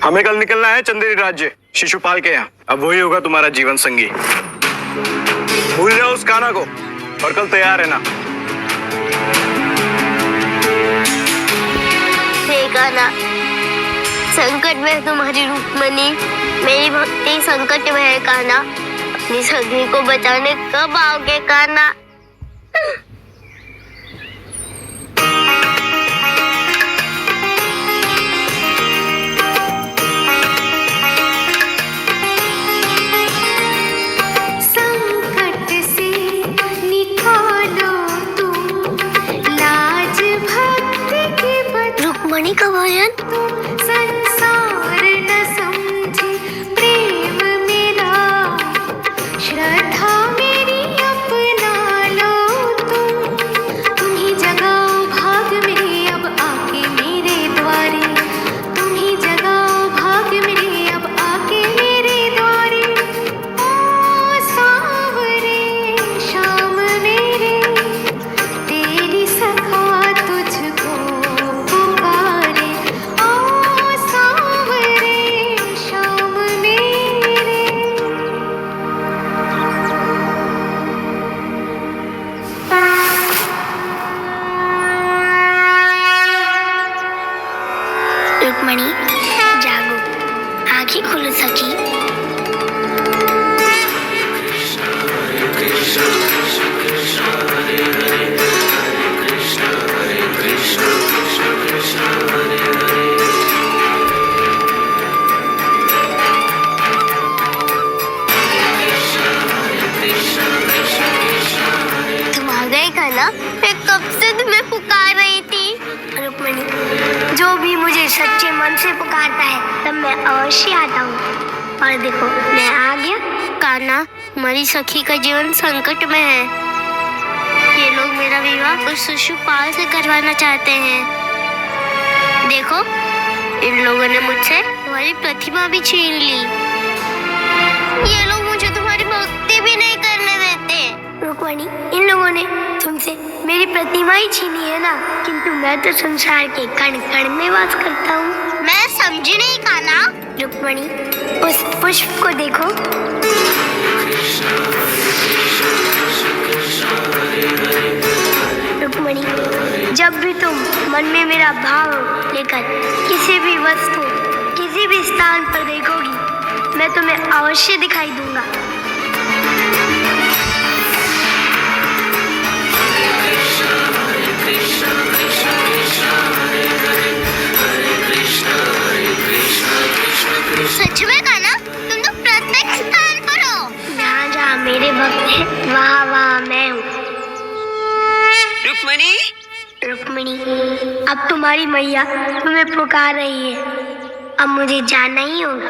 हमें कल निकलना है चंदेरी राज्य शिशुपाल के यहाँ। अब वही होगा तुम्हारा जीवन संगी। भूल जाओ उस कान्हा को और कल तैयार है ना। कान्हा, संकट में तुम्हारी रुक्मणी, मेरी भक्ति संकट में है कान्हा। अपनी सगी को बचाने कब आओगे कान्हा? रुक्मणी का भजन संसार न समझे प्रेम मेरा, श्रद्धा मेरी अपना लो तुम ही जगाओ भाग मेरे अब आके मेरे द्वारे, तुम ही जगाओ भाग मेरे अब आके मेरे द्वारे। ओ सांवरे शाम मेरे, तेरी सखा तुझको रुक्मणी, जागो, आंखें खोलो सखी। तुम आ गए कान्हा? मैं कब से तुम्हें पुकार रही थी। रुक्मणी, जो भी मुझे सच्चे मन से पुकारता है तब मैं अवश्य आता हूँ। और देखो मैं आ गया। कान्हा, हमारी सखी का जीवन संकट में है। ये लोग मेरा विवाह उस शिशुपाल से करवाना चाहते हैं। देखो, इन लोगों ने मुझसे तुम्हारी प्रतिमा भी छीन ली। ये लोग मुझे तुम्हारी भक्ति भी नहीं करने देते। रुक्मणी, इन लोगों ने तुमसे मेरी प्रतिमा ही छीनी है ना, किंतु मैं तो संसार के कण कण में वास करता हूँ। मैं समझी नहीं कान्हा। रुक्मणी, उस पुष्प को देखो। रुक्मणी, जब भी तुम मन में मेरा भाव लेकर किसी भी वस्तु, किसी भी स्थान पर देखोगी, मैं तुम्हें अवश्य दिखाई दूंगा। सच में कान्हा, तुम तो प्रत्येक स्थान पर हो। जहाँ जहाँ मेरे भक्त हैं, वहाँ वहाँ मैं हूँ। रुक्मणी, रुक्मणी, अब तुम्हारी मैया तुम्हें पुकार रही है। अब मुझे जाना ही होगा।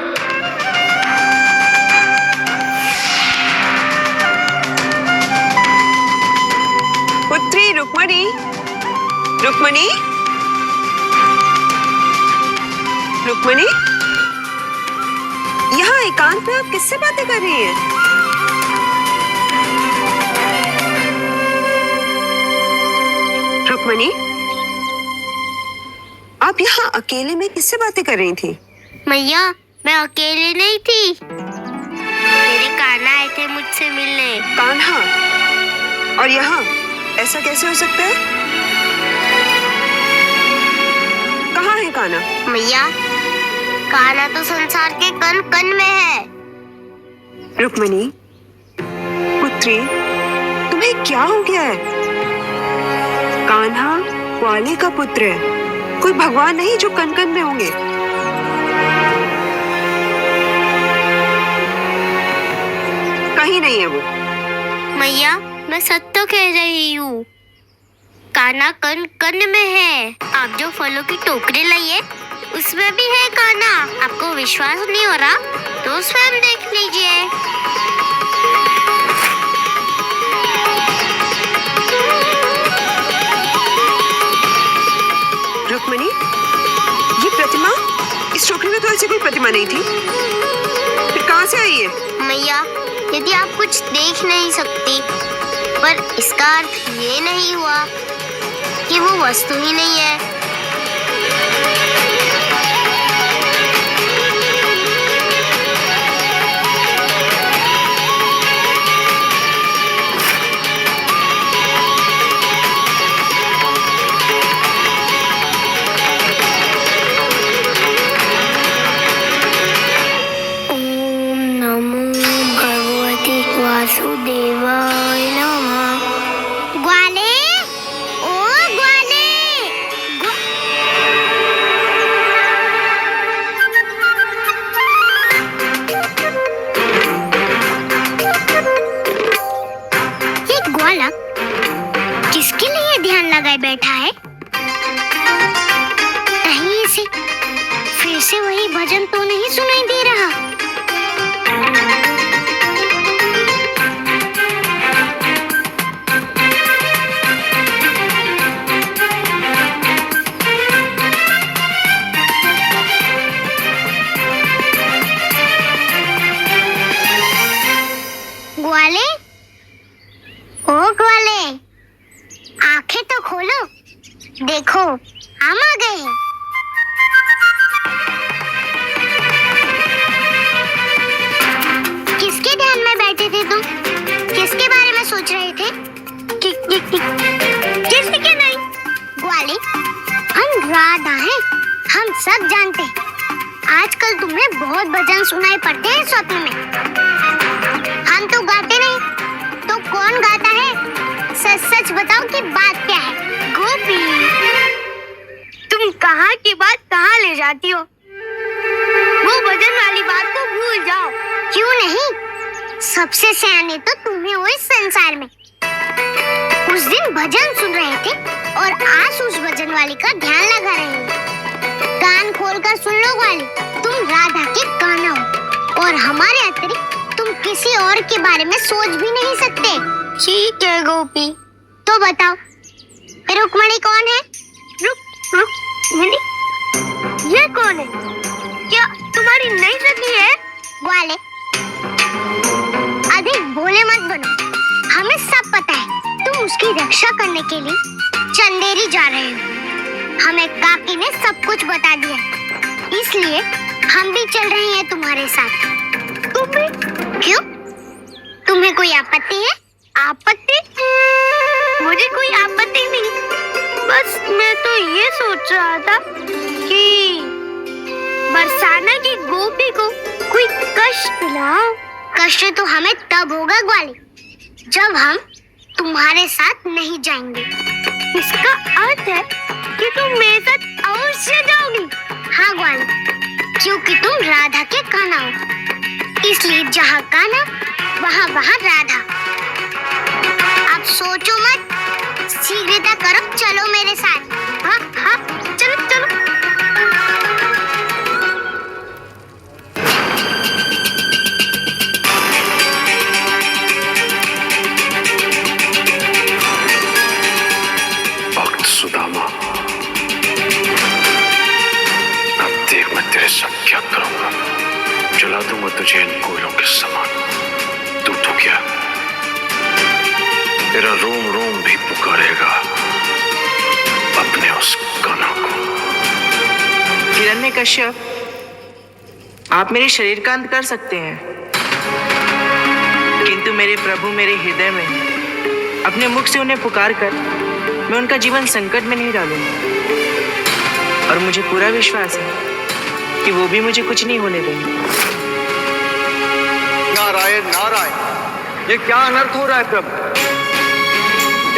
पुत्री रुक्मणी, रुक्मणी, रुक्मणी, यहाँ एकांत में आप किससे बातें कर रही हैं? रुक्मणी, आप यहाँ अकेले में किससे बातें कर रही थी? मैया, मैं अकेले नहीं थी। मेरे कान्हा आए थे मुझसे मिलने। कान्हा? और यहाँ ऐसा कैसे हो सकता है? कहाँ है कान्हा? मैया, कान्हा तो संसार के कण कण में है। रुक्मणी, पुत्री, तुम्हें क्या हो गया है? कान्हा ग्वाले का पुत्र है, कोई भगवान नहीं जो कण कण में होंगे। कहीं नहीं है वो। मैया, मैं सच तो कह रही हूँ। कान्हा कण कण में है। आप जो फलों की टोकरी लाइए, उसमें भी है कान्हा। आपको विश्वास नहीं हो रहा तो स्वयं देख लीजिए। रुक्मणी, ये प्रतिमा, इस टोकरी में तो ऐसी कोई प्रतिमा नहीं थी, फिर कहाँ से आई है? मैया, यदि आप कुछ देख नहीं सकती, पर इसका अर्थ ये नहीं हुआ कि वो वस्तु ही नहीं है। कोई भजन तो नहीं सुनाई दे रहा। ग्वाले, ओ ग्वाले, आंखें तो खोलो, देखो हम आ गए हैं। किसके ध्यान में बैठे थे तुम? किसके बारे में सोच रहे थे? किसी के नहीं। ग्वाले, हम राधा हैं, हम सब जानते हैं। आजकल तुम्हें बहुत भजन सुनाई पड़ते हैं स्वप्न में। हम तो गाते नहीं, तो कौन गाता है? सच सच बताओ कि बात क्या है? गोपी, तुम कहाँ की बात कहाँ ले जाती हो? वो भजन वाली बात को भूल जाओ। क्यों नहीं? सबसे सयाने तो तुम ही हो इस संसार में। उस दिन भजन सुन रहे थे और आज उस भजन वाली का ध्यान लगा रहे हो। कान खोलकर सुन लो ग्वाली, तुम राधा के कान्हा हो और हमारे अतिरिक्त तुम किसी और के बारे में सोच भी नहीं सकते। ठीक है गोपी, तो बताओ रुक्मणी कौन है? रुक्मणी? ये कौन है? क्या तुम्हारी नई सखी है? ग्वाले, अधिक भोले मत बनो, हमें सब पता है। तुम उसकी रक्षा करने के लिए चंदेरी जा रहे हो। हमें काकी ने सब कुछ बता दिया, इसलिए हम भी चल रहे हैं तुम्हारे साथ। तुम भी? क्यों? तुम्हें कोई आपत्ति है? आपत्ति? मुझे कोई आपत्ति नहीं, बस मैं तो ये सोच रहा था कि बरसाना की गोपी को कोई कष्ट ना हो। कष्ट तो हमें तब होगा ग्वाली, जब हम तुम्हारे साथ नहीं जाएंगे। इसका अर्थ है कि तुम मेरे साथ अवश्य जाओगी। हाँ ग्वाली, क्योंकि तुम राधा के कान्हा हो, इसलिए जहाँ कान्हा वहाँ वहाँ राधा। अब सोचो मत, शीघ्रता करो, चलो मेरे साथ। हाँ हाँ, चलो चलो। भक्त सुदामा, अब देख मैं तेरे साथ क्या करूंगा। जला दूंगा तुझे इन कोयलों के समान। तू तो क्या, तेरा रोम रोम भी पुकारेगा अपने उस कान्हा को। हिरण्यकश्यप, आप मेरे शरीर का अंत कर सकते हैं, किंतु मेरे प्रभु मेरे हृदय में अपने मुख से उन्हें पुकार कर मैं उनका जीवन संकट में नहीं डालूंगा। और मुझे पूरा विश्वास है कि वो भी मुझे कुछ नहीं होने देंगे। नारायण नारायण, ये क्या अनर्थ हो रहा है प्रभु?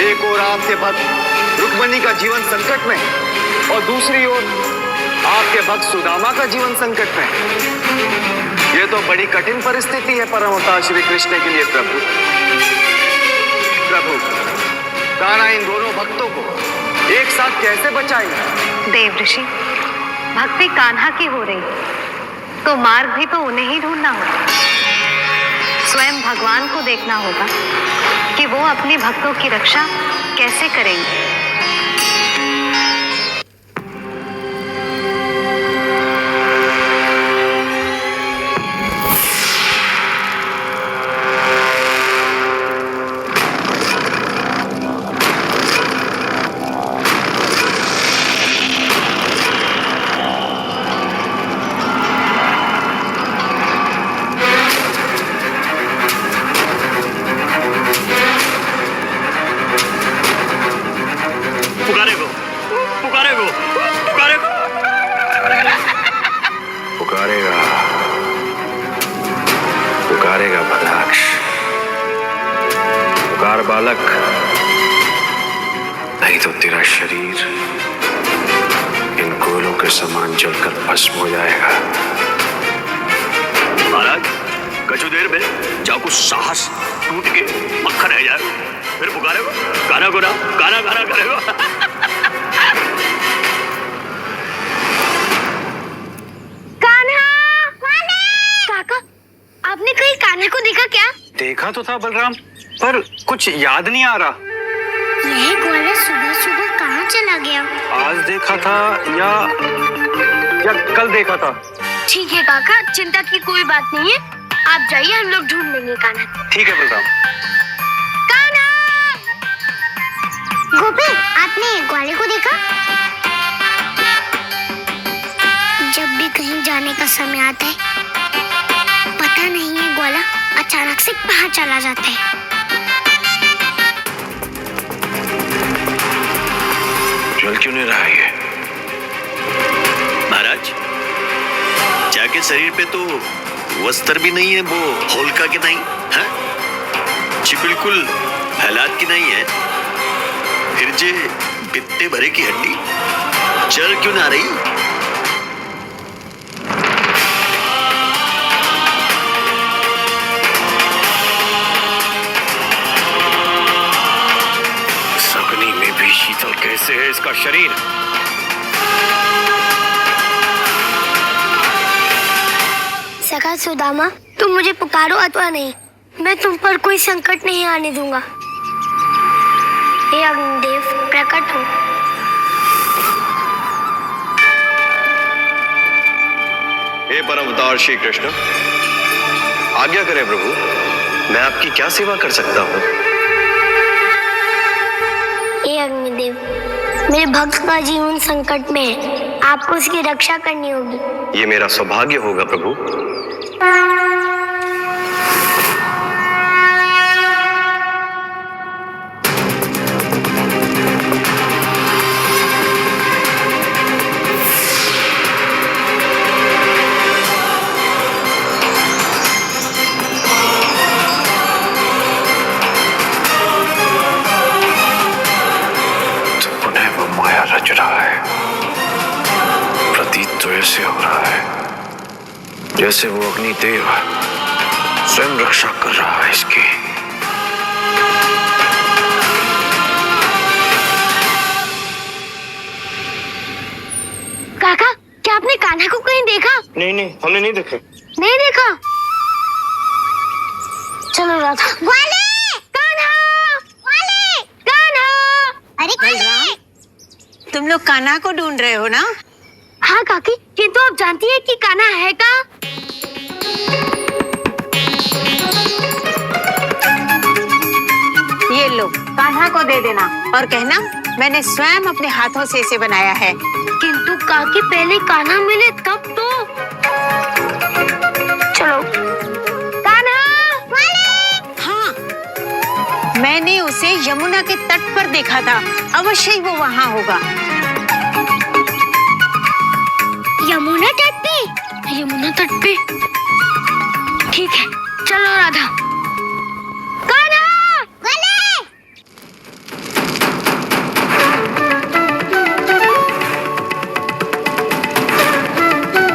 एक ओर आपके भक्त रुक्मणी का जीवन संकट में और दूसरी ओर आपके भक्त सुदामा का जीवन संकट में। ये तो बड़ी कठिन परिस्थिति है परमपिता श्री कृष्ण के लिए प्रभु। प्रभु, कान्हा इन दोनों भक्तों को एक साथ कैसे बचाएंगे? देव ऋषि, भक्ति कान्हा की हो रही तो मार्ग भी तो उन्हें ही ढूंढना होगा। स्वयं भगवान को देखना होगा कि वो अपने भक्तों की रक्षा कैसे करेंगे। पुकारेगा भद्राक्ष, पुकार बालक, नहीं तो तेरा शरीर इन कोयलों के समान जलकर भस्म हो जाएगा। महाराज, कुछ देर में जाओ, कुछ साहस टूट के मक्खन रह जाए, फिर पुकारेगा गाना गुना गाना गाना करेगा। कान्हा देखा तो था बलराम, पर कुछ याद नहीं आ रहा। यह ग्वाला सुबह सुबह कहाँ चला गया? आज देखा था या कल देखा था। ठीक है काका, चिंता की कोई बात नहीं है। आप जाइए, हम लोग ढूंढ लेंगे कान्हा। ठीक है बलराम। कान्हा! गोपी, आपने ग्वाले को देखा? जब भी कहीं जाने का समय आता है, पता नहीं है ग्वाला अचानक से कहाँ चला जाता है। जल क्यों नहीं रहा है ये? महाराज, जाके शरीर पे तो वस्त्र भी नहीं है, वो होलका की नहीं है जी, बिल्कुल हालात की नहीं है। फिर जे बित्ते भरे की हड्डी, जल क्यों ना रही? अग्नि में भी शीतल कैसे है इसका शरीर? सखा सुदामा, तुम मुझे पुकारो अथवा नहीं, मैं तुम पर कोई संकट नहीं आने दूंगा। हे अग्निदेव, प्रकट हो। हे परम अवतार श्री कृष्ण, आज्ञा करें प्रभु, मैं आपकी क्या सेवा कर सकता हूँ? हे अग्निदेव, मेरे भक्त का जीवन संकट में है, आपको उसकी रक्षा करनी होगी। ये मेरा सौभाग्य होगा प्रभु। रच रहा है। प्रतीत तो ऐसे हो रहा है जैसे वो अग्निदेव स्वयं रक्षा कर रहा है इसकी। काका, क्या आपने कान्हा को कहीं देखा? नहीं, हमने नहीं देखा। नहीं देखा? चलो राधा। वाले! कान्हा! वाले! कान्हा! अरे बलराम, तुम लोग कान्हा को ढूंढ रहे हो ना? हाँ काकी, किंतु आप जानती है कि कान्हा है कहाँ? ये लो, कान्हा को दे देना और कहना मैंने स्वयं अपने हाथों से इसे बनाया है। किंतु काकी, पहले कान्हा मिले तब तो। चलो। कान्हा! वाले! हाँ, मैंने उसे यमुना के तट पर देखा था, अवश्य ही वो वहाँ होगा। यमुना तट पे? यमुना तट पे? ठीक है, चलो राधा। कान्हा! वाले!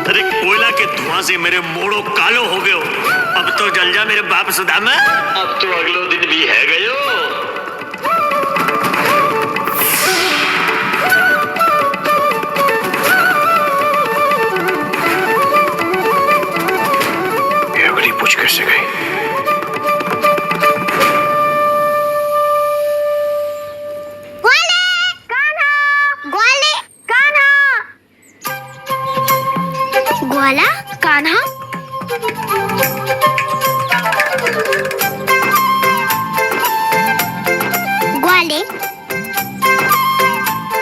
अरे कोयला के धुआं से मेरे मोड़ो कालो हो गयो, अब तो जल जा मेरे बाप सुदामा। अब तो अगलो दिन भी है गयो। पूछ कैसे गई? ग्वाले! कान्हा! ग्वाले! कान्हा! ग्वाला? कान्हा? ग्वाले,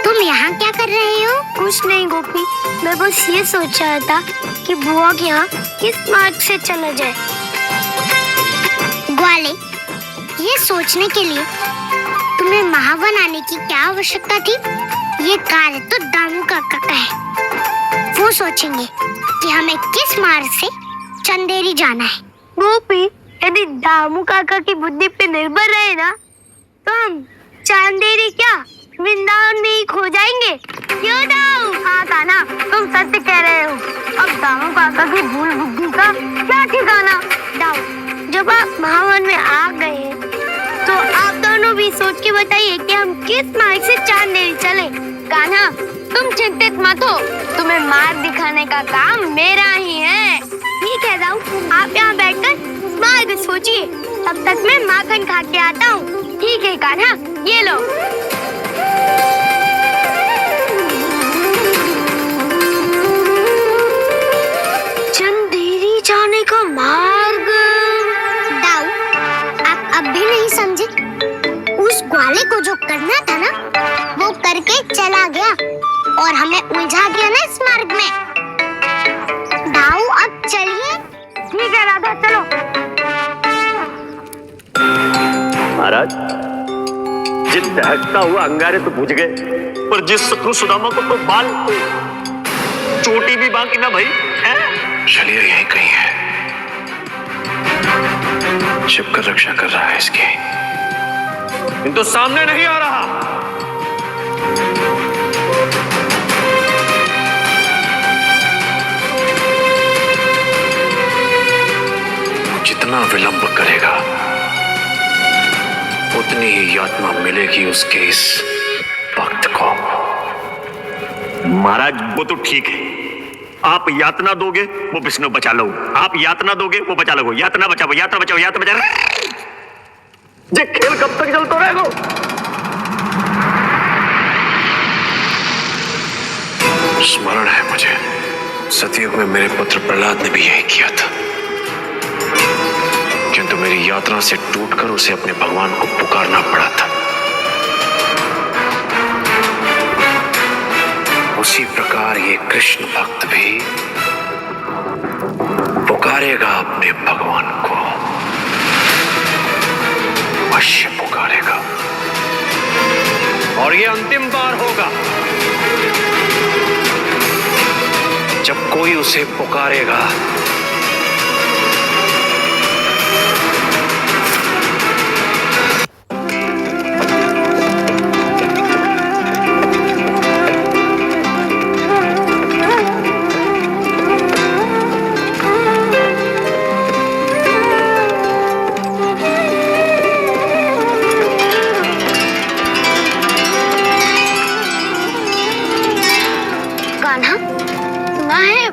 तुम यहाँ क्या कर रहे हो? कुछ नहीं गोपी, मैं बस ये सोच रहा था कि बुआ के यहाँ किस मार्ग से चला जाए। ग्वाले, ये सोचने के लिए तुम्हें महावन आने की क्या आवश्यकता थी? ये कार्य तो दामू काका का है, वो सोचेंगे कि हमें किस मार्ग से चंदेरी जाना है। गोपी, यदि दामू काका की बुद्धि पे निर्भर रहे ना, तो हम चंदेरी क्या वृंदावन में ही खो जाएंगे। क्यों दाऊ? हाँ कान्हा, तुम सत्य कह रहे हो। अब दामू काका की भूल बुद्धि का क्या ठिकाना। दाऊ, जब आप महावन में आ गए हैं, तो आप दोनों भी सोच के बताइए कि हम किस मार्ग से चंदेरी चले। कान्हा, तुम चिंतित मत हो, तुम्हें मार्ग दिखाने का काम मेरा ही है। ठीक है दाऊ, आप यहाँ बैठकर मार्ग सोच सोचिए, तब तक मैं माखन खा के आता हूँ। ठीक है कान्हा, ये लो। चंदेरी जाने का मार्ग। दाऊ, आप अब भी नहीं समझे? उस ग्वाले को जो करना था ना, वो करके चला गया और हमें उलझा दिया ना इस मार्ग में। दाऊ, अब चलिए। ठीक है राधा, चलो। महाराज, जिस दहकता हुआ अंगारे तो बुझ गए, पर जिस शत्रु सुदामा को तो बाल चोटी भी बाकी ना भाई है। चलिए यहीं कहीं है, छिपकर रक्षा कर रहा है इसकी। तो सामने नहीं आ रहा। जितना विलंब करेगा उतनी ही यातना मिलेगी उसके इस भक्त को। महाराज, वो तो ठीक है, आप यातना दोगे वो विष्णु बचा लो, आप यातना दोगे वो बचा लो। यातना बचाओ, यातना बचाओ, यातना बचा। ये खेल कब तक चलता रहेगा? स्मरण है मुझे, सतयुग में मेरे पुत्र प्रहलाद ने भी यही किया था, किंतु मेरी यात्रा से टूटकर उसे अपने भगवान को पुकारना पड़ा था। उसी प्रकार ये कृष्ण भक्त भी पुकारेगा अपने भगवान को, अवश्य पुकारेगा। और ये अंतिम बार होगा जब कोई उसे पुकारेगा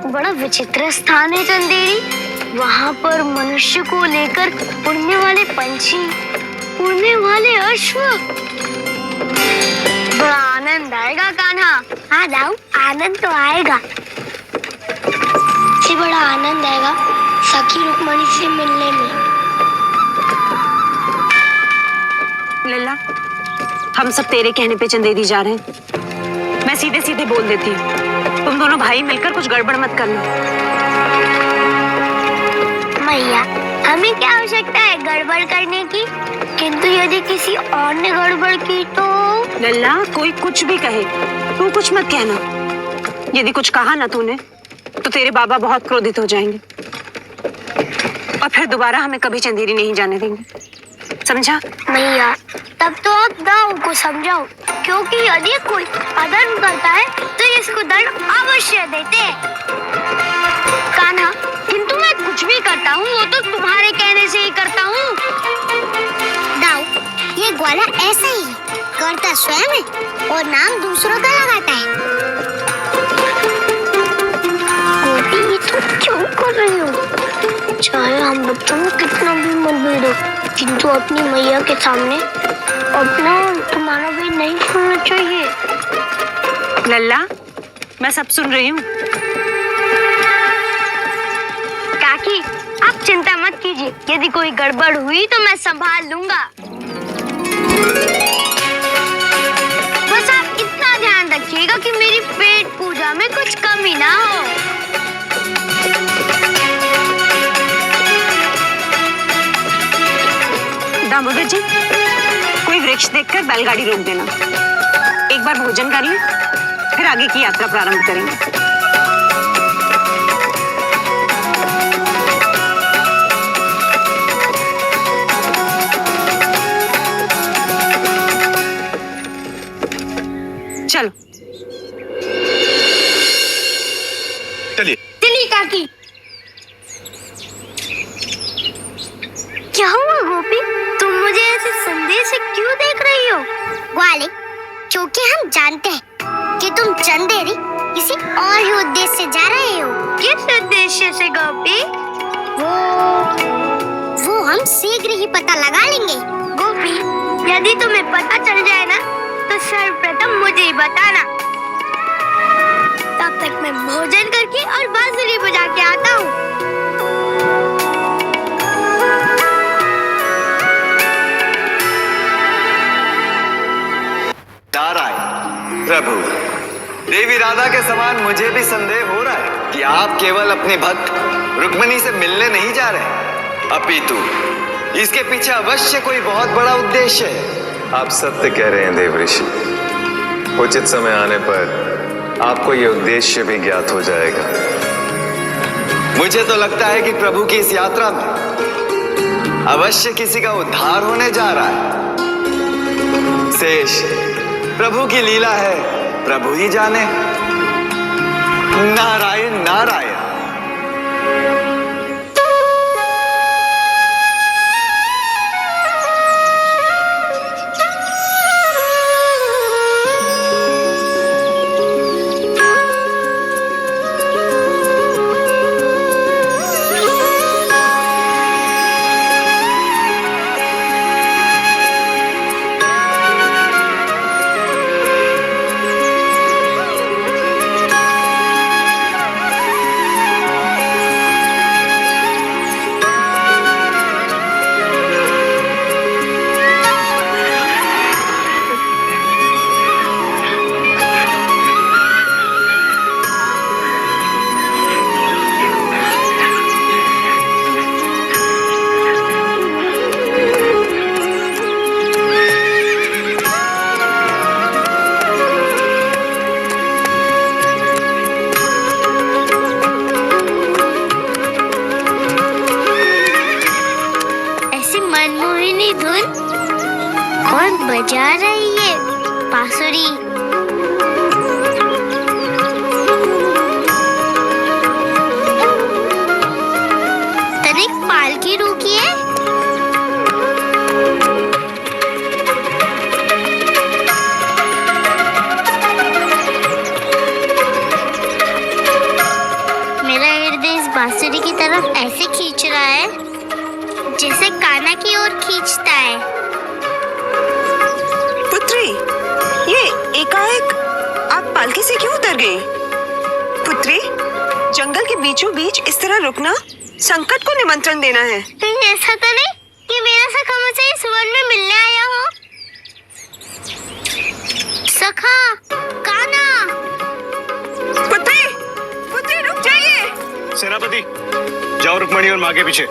बड़ा विचित्र स्थान है चंदेरी। वहाँ पर मनुष्य को लेकर उड़ने वाले पंछी, उड़ने वाले अश्व। बड़ा आनंद आएगा कान्हा। हाँ दाऊ, आनंद तो आएगा। से बड़ा आनंद आएगा सखी रुक्मणी से मिलने में। लल्ला, हम सब तेरे कहने पे चंदेरी जा रहे हैं। मैं सीधे सीधे बोल देती हूँ, तुम दोनों भाई मिलकर कुछ गड़बड़ मत करना। मैया, हमें क्या आवश्यकता है गड़बड़ करने की? किंतु यदि किसी और ने गड़बड़ की तो? लल्ला, कोई कुछ भी कहे, तू कुछ मत कहना। यदि कुछ कहा ना तूने तो तेरे बाबा बहुत क्रोधित हो जाएंगे और फिर दोबारा हमें कभी चंदेरी नहीं जाने देंगे, समझा? मैया, तब तो आप दाऊ को समझाओ, क्योंकि यदि कोई अधर्म करता है तो इसको दंड अवश्य देते हैं। कान्हा, किंतु मैं कुछ भी करता हूँ वो तो तुम्हारे कहने से ही करता हूँ। दाऊ, ये ग्वाला ऐसा ही करता स्वयं है और नाम दूसरों का लगाता है। गोपी, ये तुम क्यों कर रही हो? चाहे हम बच्चों को कितना भी मतभेद हो, किंतु अपनी मैया के सामने अपना तुम्हारा भी नहीं सुनना चाहिए। लल्ला, मैं सब सुन रही हूँ। काकी, आप चिंता मत कीजिए, यदि कोई गड़बड़ हुई तो मैं संभाल लूंगा। बस आप इतना ध्यान रखिएगा कि मेरी पेट पूजा में कुछ कमी ना हो। दामोदर जी, कोई वृक्ष देखकर बैलगाड़ी रोक देना। एक बार भोजन कर लें, फिर आगे की यात्रा प्रारंभ करेंगे। चलो चलिए। चलिए काकी। क्या हुआ गोपी, तुम मुझे ऐसे संदेह से क्यों देख रही हो? ग्वाले, क्योंकि हम जानते हैं कि तुम चंदेरी किसी और ही उद्देश्य से जा रहे हो। किस उद्देश्य से गोपी? वो हम शीघ्र ही पता लगा लेंगे। गोपी, यदि तुम्हें पता चल जाए ना तो सर्वप्रथम मुझे ही बताना। तब तक मैं भोजन करके और बांसुरी बजा के आता हूँ। नारायण प्रभु, देवी राधा के समान मुझे भी संदेह हो रहा है कि आप केवल अपने भक्त रुक्मिणी से मिलने नहीं जा रहे, अपितु इसके पीछे अवश्य कोई बहुत बड़ा उद्देश्य है। आप सत्य कह रहे हैं देवऋषि। उचित समय आने पर आपको यह उद्देश्य भी ज्ञात हो जाएगा। मुझे तो लगता है कि प्रभु की इस यात्रा में अवश्य किसी का उद्धार होने जा रहा है। शेष प्रभु की लीला है, प्रभु ही जाने। नारायण नारायण। बजा रही है बांसुरी। तनिक पालकी रुकिए। मेरा हृदय इस बांसुरी की तरफ ऐसे खींच रहा है जैसे कान्हा की ओर खींचता है। ये एकाएक आप पालकी से क्यों उतर गई? पुत्री, जंगल के बीचों बीच इस तरह रुकना संकट को निमंत्रण देना है। कहीं ऐसा तो नहीं कि मेरा सखा मुझसे इस वन में मिलने आया हो? सखा, कान्हा। पुत्री, पुत्री रुक जाइए। सेनापति, जाओ रुक्मणी और माँ के पीछे।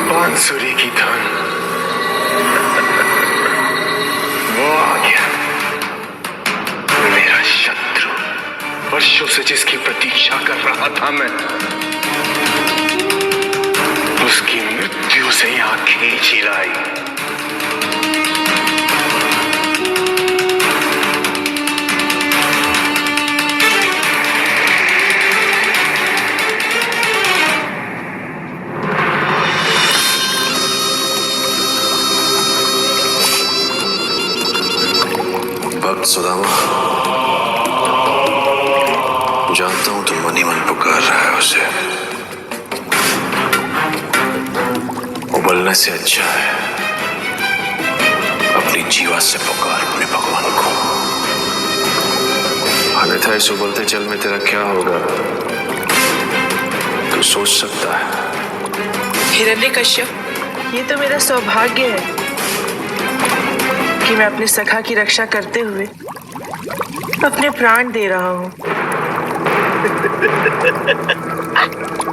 बांसुरी की धन वो आ गया, मेरा शत्रु। वर्षों से जिसकी प्रतीक्षा कर रहा था मैं, उसकी मृत्यु से आंखें चिराई। भक्त सुदामा, जानता हूं तुम मन ही मन पुकार रहा है उसे। उबलने से अच्छा है अपनी जीवा से पुकार अपने भगवान को। अन्यथा इस उबलते जल में तेरा क्या होगा तू सोच सकता है। हिरण्यकश्यप, ये तो मेरा सौभाग्य है कि मैं अपने सखा की रक्षा करते हुए अपने प्राण दे रहा हूँ।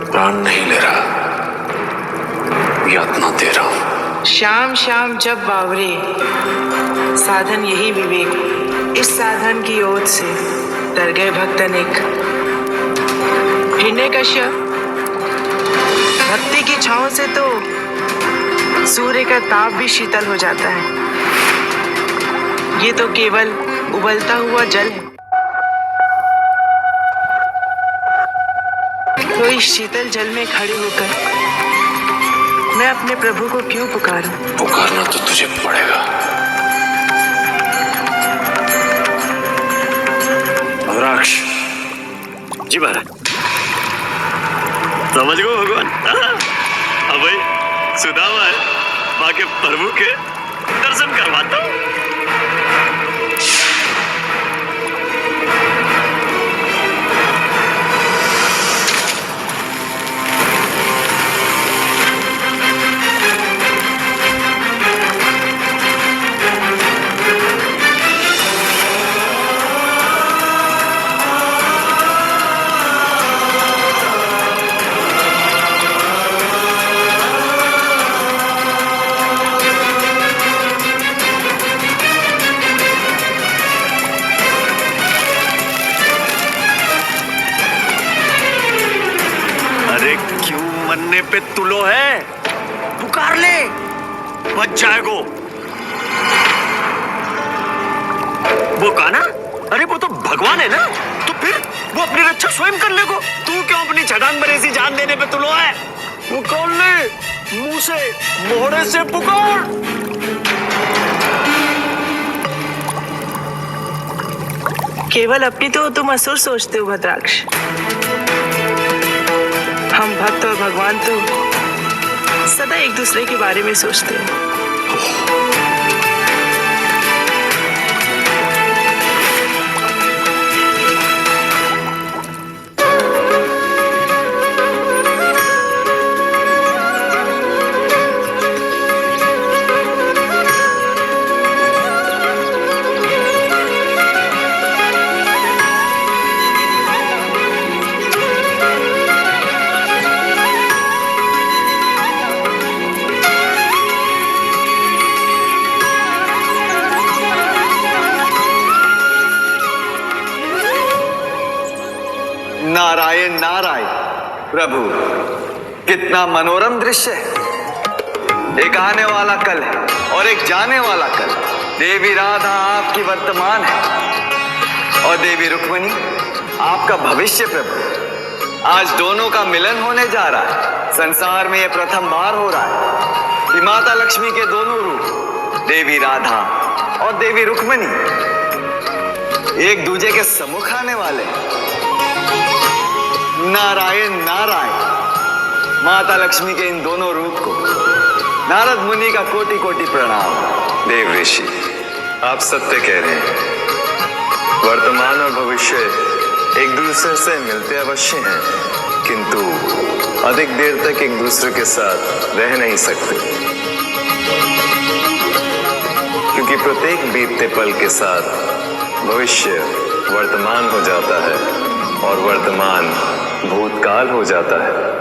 प्राण नहीं ले रहा, यातना दे रहा हूँ। शाम शाम जब बावरे, साधन यही विवेक। इस साधन की ओर से डर गए भक्त अनेक। हिरण्यकश्यप, भक्ति की छांव से तो सूर्य का ताप भी शीतल हो जाता है। ये तो केवल उबलता हुआ जल है। तो इस शीतल जल में खड़े होकर मैं अपने प्रभु को क्यों पुकारूं? पुकारना तो तुझे पड़ेगा। रुद्राक्ष जी महाराज। समझ गो भगवान। अब भाई सुदामा है, माँ के प्रभु के दर्शन करवाता हूँ। मरने पे तुलो है, पुकार ले, बच जाएगो। वो कहा ना, अरे वो तो भगवान है ना, तो फिर वो अपनी रक्षा स्वयं कर लेगो। तू क्यों अपनी छटांग बरेसी जान देने पे तुलो है? पुकार ले, मुंह से मोहरे से पुकार। केवल अपनी तो तुम असुर सोचते हो भद्राक्ष। हम भक्त और भगवान तो सदा एक दूसरे के बारे में सोचते हैं। नारायण नारायण। प्रभु, कितना मनोरम दृश्य है। एक आने वाला कल है और एक जाने वाला कल। देवी राधा आपकी वर्तमान है और देवी रुक्मिणी आपका भविष्य। प्रभु, आज दोनों का मिलन होने जा रहा है। संसार में यह प्रथम बार हो रहा है कि माता लक्ष्मी के दोनों रूप, देवी राधा और देवी रुक्मिणी, एक दूजे के सम्मुख आने वाले हैं। नारायण नारायण। माता लक्ष्मी के इन दोनों रूप को नारद मुनि का कोटि कोटि प्रणाम। देव ऋषि, आप सत्य कह रहे हैं। वर्तमान और भविष्य एक दूसरे से मिलते अवश्य हैं, किंतु अधिक देर तक एक दूसरे के साथ रह नहीं सकते, क्योंकि प्रत्येक बीतते पल के साथ भविष्य वर्तमान हो जाता है और वर्तमान भूतकाल हो जाता है।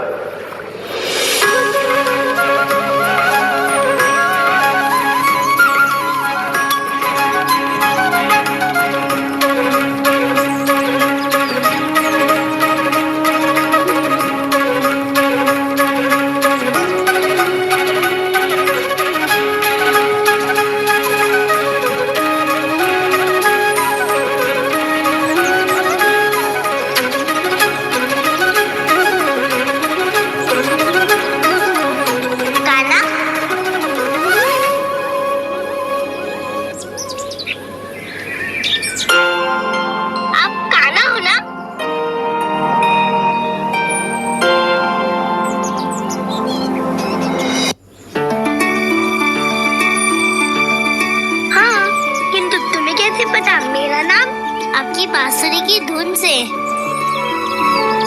बांसुरी की धुन से।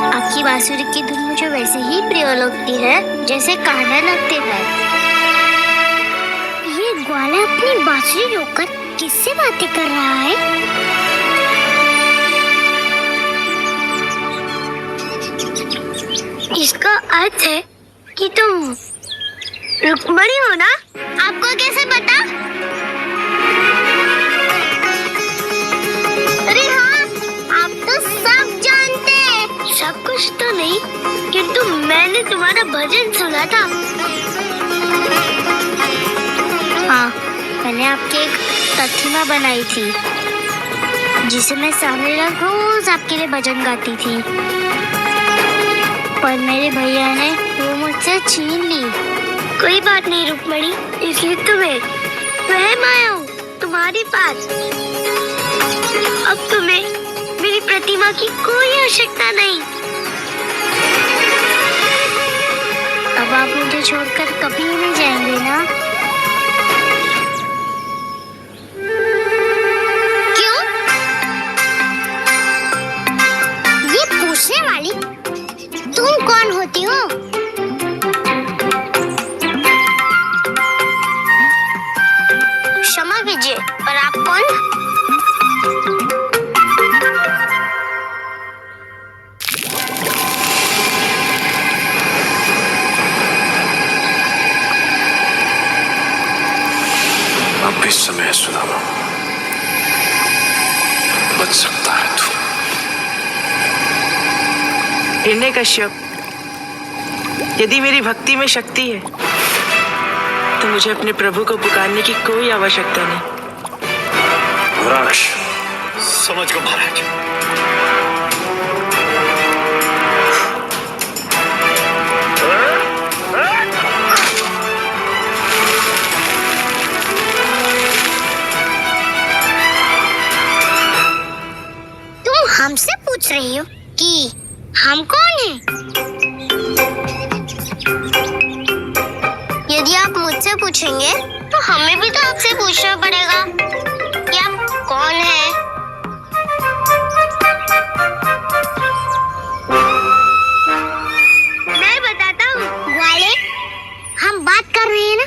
आपकी बांसुरी की धुन मुझे वैसे ही प्रिय लगती है जैसे कान्हा लगते हैं। ये ग्वाला अपनी बांसुरी रोककर किससे बातें कर रहा है? इसका अर्थ है कि तुम रुक्मणी हो ना? आपको कैसे पता? अरे हाँ, आप किंतु मैंने तुम्हारा भजन सुना था। हाँ, मैंने आपके एक प्रतिमा बनाई थी जिसे मैं सामने रख रोज आपके लिए भजन गाती थी, पर मेरे भैया ने वो मुझसे छीन ली। कोई बात नहीं रुक्मणी, इसलिए तुम्हें वह आया हूँ तुम्हारे पास। अब तुम्हें मेरी प्रतिमा की कोई आवश्यकता नहीं। अब आप मुझे छोड़कर कभी नहीं जाएंगे ना? क्यों? ये पूछने वाली तुम कौन होती हो? क्षमा कीजिए, पर आप कौन? अब भी समय है सुदामा, बच सकता है तू। हिरण्यकश्यप, यदि मेरी भक्ति में शक्ति है तो मुझे अपने प्रभु को पुकारने की कोई आवश्यकता नहीं। वृक्ष समझ गो महाराज। तुम हमसे पूछ रही हो कि हम कौन हैं? यदि आप मुझसे पूछेंगे तो हमें भी तो आपसे पूछना पड़ेगा कि आप कौन हैं? मैं बताता हूँ ग्वाले, हम बात कर रहे हैं ना,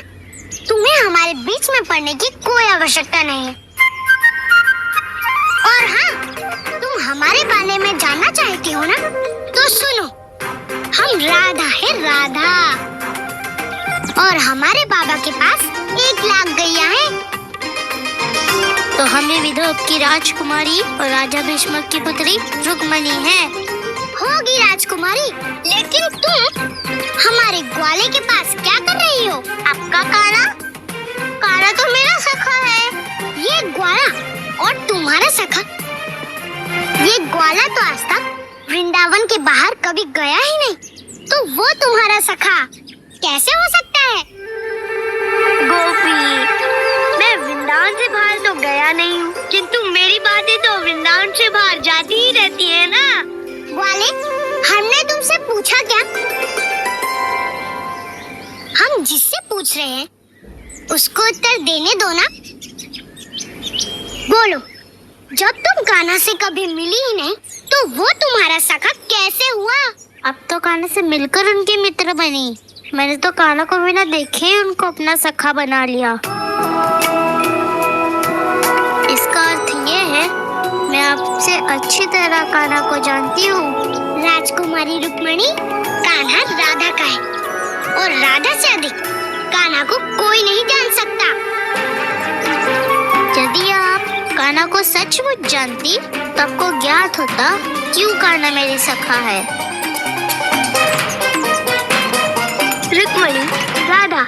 तुम्हें हमारे बीच में पड़ने की कोई आवश्यकता नहीं है। और हाँ, तुम हमारे बारे में जानना चाहती हो ना, तो सुनो, हम राधा है, राधा। और हमारे बाबा के पास 1 लाख गैया है। तो हमें विदर्भ की राजकुमारी और राजा भीष्मक की पुत्री रुक्मणी है। होगी राजकुमारी, लेकिन तुम हमारे ग्वाले के पास क्या कर रही हो? आपका काना? काना तो मेरा सखा है। ये ग्वाला और तुम्हारा सखा? ये ग्वाला तो आज तक वृंदावन के बाहर कभी गया ही नहीं, तो वो तुम्हारा सखा कैसे हो सकता है? गोपी, मैं वृंदावन से बाहर तो गया नहीं हूँ, किंतु मेरी बातें तो वृंदावन से बाहर जाती ही रहती है ना। ग्वाले, हमने तुमसे पूछा क्या? हम जिससे पूछ रहे हैं उसको उत्तर देने दो ना। बोलो, जब तुम कान्हा से कभी मिली ही नहीं, तो वो तुम्हारा सखा कैसे हुआ? अब तो कान्हा से मिलकर उनकी मित्र बनी। मैंने तो कान्हा को बिना देखे ही उनको अपना सखा बना लिया। इसका अर्थ ये है, मैं आपसे अच्छी तरह कान्हा को जानती हूँ। राजकुमारी रुक्मणी, कान्हा राधा का है, और राधा से अधिक कान्हा को कोई नहीं जान सकता। यदि आप कान्हा को सचमुच जानती, तो आपको ज्ञात होता क्यों कान्हा मेरी सखा है। रुक्मणी, राधा,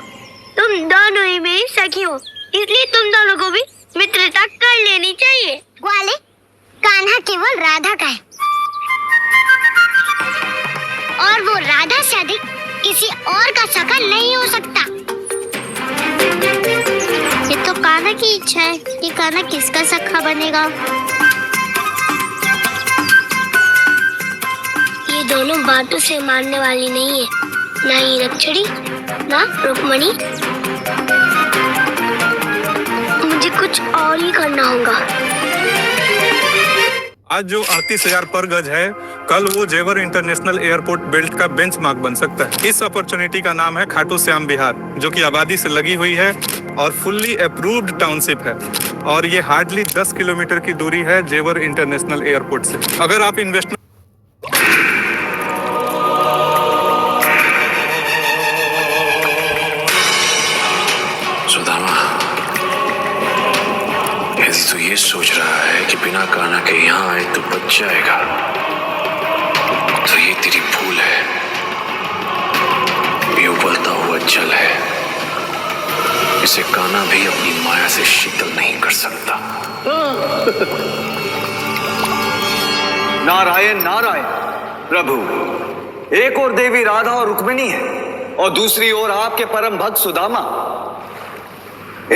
तुम दोनों ही मेरी सखी हो, इसलिए तुम दोनों को भी मित्रता कर लेनी चाहिए। ग्वाले, कान्हा केवल राधा का है, और वो राधा से अधिक किसी और का सखा नहीं हो सकता। ये तो कान्हा की इच्छा है कि कान्हा किसका सखा बनेगा। ये दोनों बातों से मानने वाली नहीं है, ना ही रक्षणी, ना रुक्मणी। मुझे कुछ और ही करना होगा। आज जो 38,000 पर गज है, कल वो जेवर इंटरनेशनल एयरपोर्ट बेल्ट का बेंचमार्क बन सकता है। इस अपॉर्चुनिटी का नाम है खाटू श्याम बिहार, जो कि आबादी से लगी हुई है और फुल्ली अप्रूव्ड टाउनशिप है, और ये हार्डली 10 किलोमीटर की दूरी है जेवर इंटरनेशनल एयरपोर्ट से। अगर आप इन्वेस्टमेंट यदि तू ये सोच रहा है कि बिना कान्हा के यहाँ आए तो बच जाएगा, तो ये तेरी भूल है। अमृत जल है, इसे कान्हा भी अपनी माया से शीतल नहीं कर सकता। नारायण नारायण। प्रभु, एक और देवी राधा और रुक्मिणी है और दूसरी ओर आपके परम भक्त सुदामा।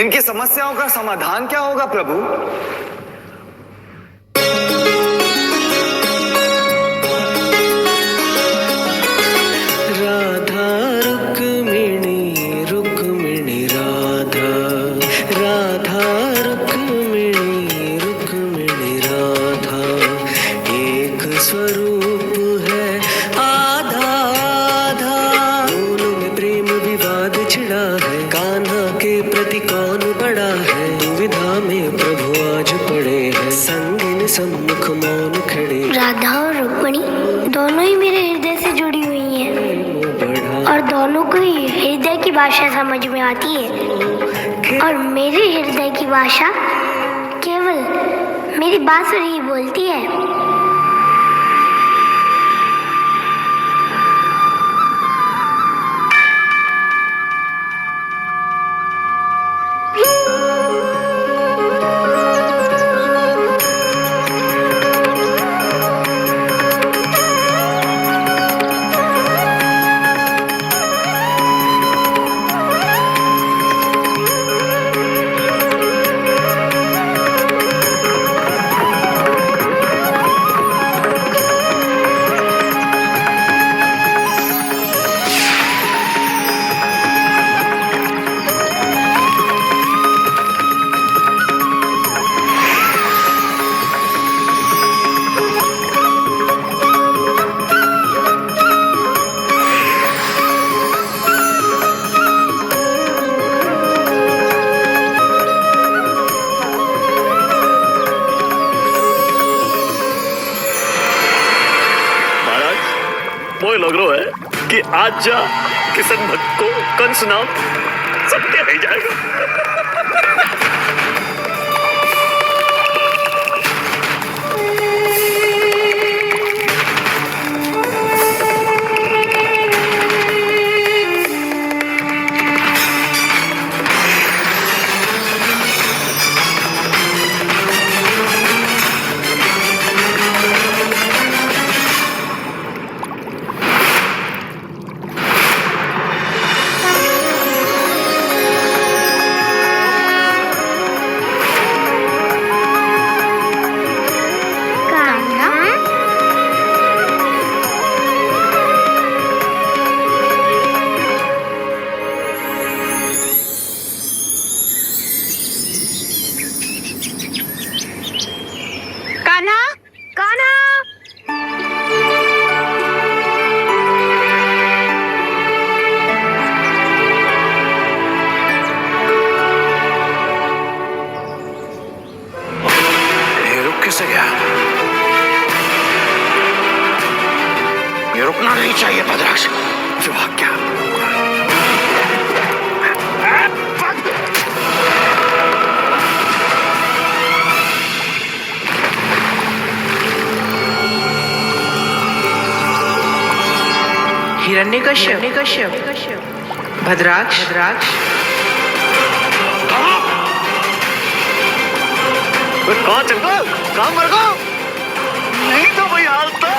इनकी समस्याओं का समाधान क्या होगा प्रभु? राधा रुक्मिणी रुक्मिणी राधा, राधा रुक्मिणी रुक्मिणी राधा, एक स्वरूप है आधा आधा। दोनों में प्रेम विवाद छिड़ा है, कान्हा के प्रति कौन बड़ा है? दुविधा में प्रभु आज पड़े हैं, संगिन सम्मुख मौन खड़े। राधा और रुक्मिणी दोनों ही मेरे हृदय से जुड़ी हुई हैं और दोनों को ही हृदय की भाषा समझ में आती है और मेरे हृदय की भाषा केवल मेरी बांसुरी ही बोलती है। मोए लग रहा है कि आज जा किशन भक्त को कंस नाम सत्य नहीं जाएगा। कैसे गया? ये रुकना नहीं चाहिए भद्राक्ष। जो आज्ञा। हिरण्यकश्यप, भद्राक्ष, कहाँ चल गए? कहाँ मर गए? नहीं तो वही हाल था।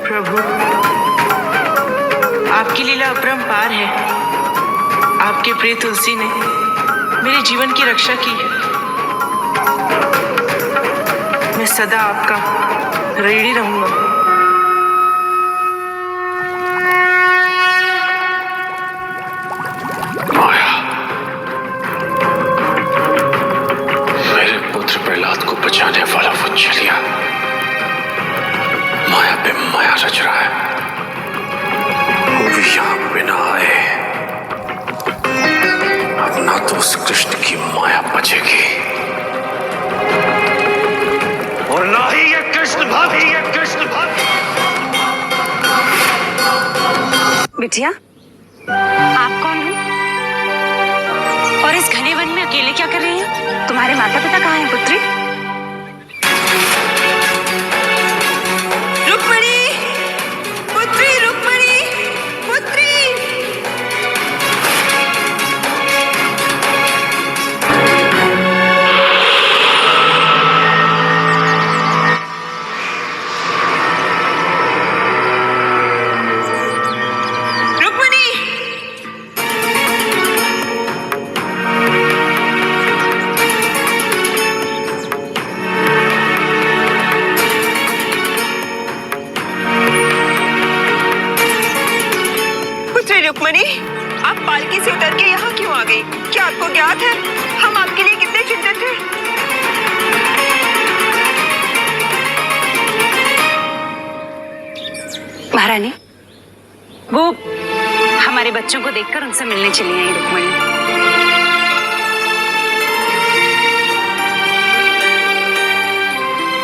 प्रभु, आपकी लीला अपरंपार है। आपके प्रिय तुलसी ने मेरे जीवन की रक्षा की है। मैं सदा आपका ऋणी रहूंगा। माया, मेरे पुत्र प्रहलाद को बचाने वाला वो चलिया माया पे माया रच रहा है। वो भी यहाँ बिना आए। अब ना तो उस कृष्ण की माया बचेगी और ना ही ये कृष्ण भाभी बिटिया, आप कौन हो? और इस घने वन में अकेले क्या कर रही हैं? तुम्हारे माता पिता कहाँ हैं पुत्री? रुक्मणी, पुत्री, रुक्मणी, पुत्री। रुक्मणी, आप पालकी से उतर के यहाँ क्यों आ गई? क्या आपको ज्ञात है हम आपके लिए कितने चिंतित थे? महारानी, वो हमारे बच्चों को देखकर उनसे मिलने चली आई रुक्मणी।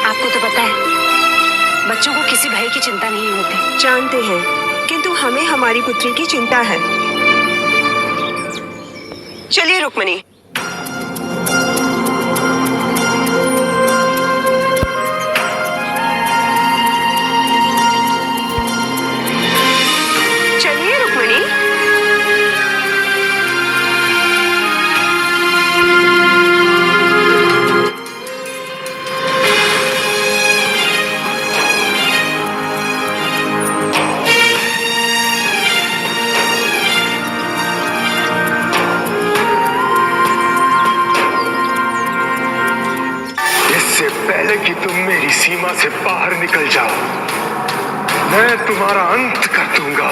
आपको तो पता है बच्चों को किसी भय की चिंता नहीं होती। जानते हैं, किंतु हमें हमारी पुत्री की चिंता है। चलिए रुक्मणी। चलिए रुक्मणी। इससे पहले कि तुम मेरी सीमा से बाहर निकल जाओ, मैं तुम्हारा अंत कर दूंगा।